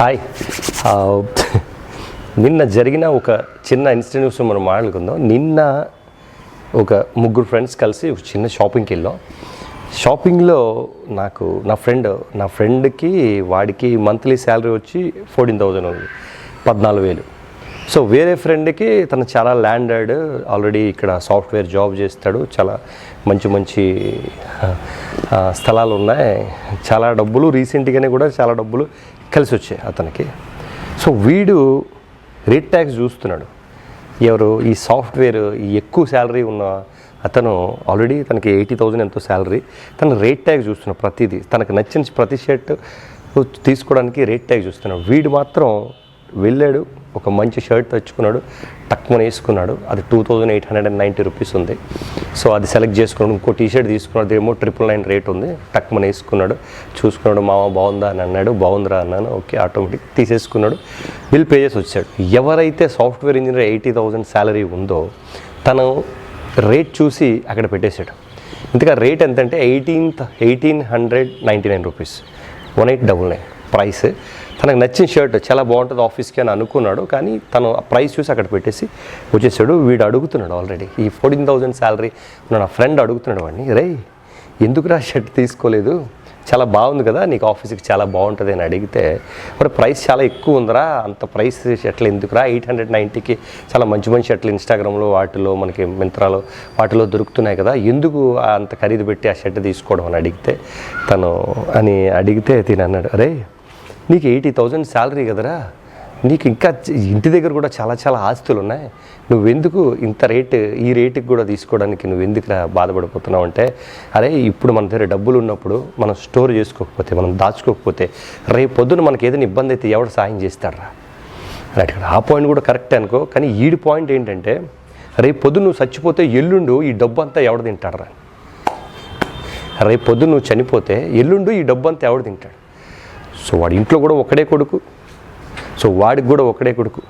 Hi. నిన్న జరిగిన ఒక చిన్న ఇన్సిడెంట్ కోసం మనం మాట్లాడుకుందాం. నిన్న ఒక ముగ్గురు ఫ్రెండ్స్ కలిసి ఒక చిన్న షాపింగ్కి వెళ్ళాం. షాపింగ్లో నా ఫ్రెండ్కి వాడికి మంత్లీ శాలరీ వచ్చి 14,000 ఉంది, 14,000. సో వేరే ఫ్రెండ్కి తను చాలా ల్యాండెడ్, ఆల్రెడీ ఇక్కడ సాఫ్ట్వేర్ జాబ్ చేస్తాడు, చాలా మంచి స్థలాలు ఉన్నాయి, చాలా డబ్బులు రీసెంట్గానే కూడా చాలా డబ్బులు కలిసి వచ్చాయి అతనికి. సో వీడు రేట్ ట్యాక్స్ చూస్తున్నాడు. ఎవరు ఈ సాఫ్ట్వేర్ ఈ ఎక్కువ శాలరీ ఉన్న అతను ఆల్రెడీ తనకి 80,000 ఎంతో శాలరీ, తను రేట్ ట్యాగ్ చూస్తున్నాడు. ప్రతిదీ తనకు నచ్చిన ప్రతి షర్ట్ తీసుకోవడానికి రేట్ ట్యాగ్ చూస్తున్నాడు. వీడు మాత్రం వెళ్ళాడు, ఒక మంచి షర్ట్ తెచ్చుకున్నాడు, టక్మని వేసుకున్నాడు. అది 2,890 రూపీస్ ఉంది. సో అది సెలెక్ట్ చేసుకున్నాడు. ఇంకో టీషర్ట్ తీసుకున్నాడు, ఏమో 999 రేట్ ఉంది. టక్మని వేసుకున్నాడు, చూసుకున్నాడు. మామ బాగుందా అని అన్నాడు. బాగుందిరా అన్నాను. ఓకే, ఆటోమేటిక్ తీసేసుకున్నాడు. బిల్ పే చేసి వచ్చాడు. ఎవరైతే సాఫ్ట్వేర్ ఇంజనీర్ 80,000 శాలరీ ఉందో తను రేట్ చూసి అక్కడ పెట్టేశాడు. ఇంతగా రేట్ ఎంతంటే 1,899 రూపీస్, 1,899 ప్రైస్. తనకు నచ్చిన షర్ట్ చాలా బాగుంటుంది ఆఫీస్కి అని అనుకున్నాడు, కానీ తను ఆ ప్రైస్ చూసి అక్కడ పెట్టేసి వచ్చేసాడు. వీడు అడుగుతున్నాడు, ఆల్రెడీ ఈ 14,000 శాలరీ నా ఫ్రెండ్ అడుగుతున్నాడు వాడిని, రే ఎందుకురా షర్ట్ తీసుకోలేదు, చాలా బాగుంది కదా, నీకు ఆఫీస్కి చాలా బాగుంటుంది అని అడిగితే, మరి ప్రైస్ చాలా ఎక్కువ ఉందిరా, అంత ప్రైస్ షర్ట్లు ఎందుకురా, 890కి చాలా మంచి షర్ట్లు ఇన్స్టాగ్రామ్లో వాటిలో మనకి మింత్రాలో వాటిలో దొరుకుతున్నాయి కదా, ఎందుకు అంత ఖరీదు పెట్టి ఆ షర్ట్ తీసుకోవడం అని అడిగితే తిని అన్నాడు, అరే నీకు 80,000 శాలరీ కదరా, నీకు ఇంకా ఇంటి దగ్గర కూడా చాలా ఆస్తులు ఉన్నాయి, నువ్వెందుకు ఇంత ఈ రేటుకి కూడా తీసుకోవడానికి నువ్వెందుకురా బాధపడిపోతున్నావు అంటే, అరే ఇప్పుడు మన దగ్గర డబ్బులు ఉన్నప్పుడు మనం స్టోర్ చేసుకోకపోతే, మనం దాచుకోకపోతే, రేపు పొద్దున మనకి ఏదైనా ఇబ్బంది అయితే ఎవడు సాయం చేస్తాడరా రైట్. ఆ పాయింట్ కూడా కరెక్టే అనుకో, కానీ ఈడి పాయింట్ ఏంటంటే, రేపు పొద్దున నువ్వు చచ్చిపోతే ఎల్లుండు ఈ డబ్బు అంతా ఎవడు తింటాడరా, రేపు పొద్దున నువ్వు చనిపోతే ఎల్లుండు ఈ డబ్బు అంతా ఎవడు తింటాడు. సో వాడి ఇంట్లో కూడా ఒకడే కొడుకు, సో వాడికి కూడా ఒకడే కొడుకు,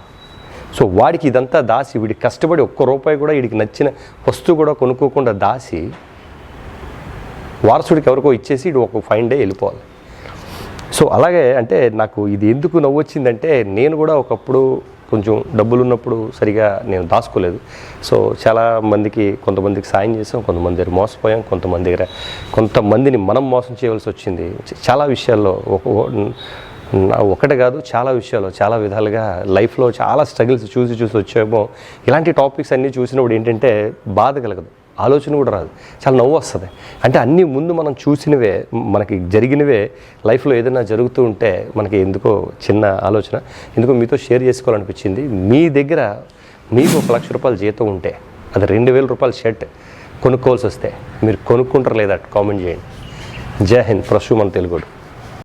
సో వాడికి ఇదంతా దాసి, వీడికి కష్టపడి ఒక్క రూపాయి కూడా వీడికి నచ్చిన వస్తువు కూడా కొనుక్కోకుండా దాసి వారసుడికి ఎవరికో ఇచ్చేసి వీడు ఒక ఫైన్ డే వెళ్ళిపోవాలి. సో అలాగే అంటే నాకు ఇది ఎందుకు నవ్వు వచ్చిందంటే, నేను కూడా ఒకప్పుడు కొంచెం డబ్బులు ఉన్నప్పుడు సరిగా నేను దాచుకోలేదు. సో కొంతమందికి సాయం చేసాం, కొంతమంది దగ్గర మోసపోయాం, కొంతమందిని మనం మోసం చేయవలసి వచ్చింది. చాలా విషయాల్లో ఒకటి కాదు, చాలా విషయాల్లో చాలా విధాలుగా లైఫ్లో చాలా స్ట్రగుల్స్ చూసి వచ్చామో. ఇలాంటి టాపిక్స్ అన్నీ చూసినప్పుడు ఏంటంటే బాధ కలగదు, ఆలోచన కూడా రాదు, చాలా నవ్వు వస్తుంది. అంటే అన్నీ ముందు మనం చూసినవే, మనకి జరిగినవే లైఫ్లో ఏదైనా జరుగుతూ ఉంటే మనకి ఎందుకో చిన్న ఆలోచన ఎందుకో మీతో షేర్ చేసుకోవాలనిపించింది. మీ దగ్గర మీకు 1,00,000 రూపాయలు జీతం ఉంటే, అది 2,000 రూపాయల షర్ట్ కొనుక్కోవాల్సి వస్తే మీరు కొనుక్కుంటారు లేదా కామెంట్ చేయండి. జై హింద్. ప్రస్తుతం మన తెలుగుడు.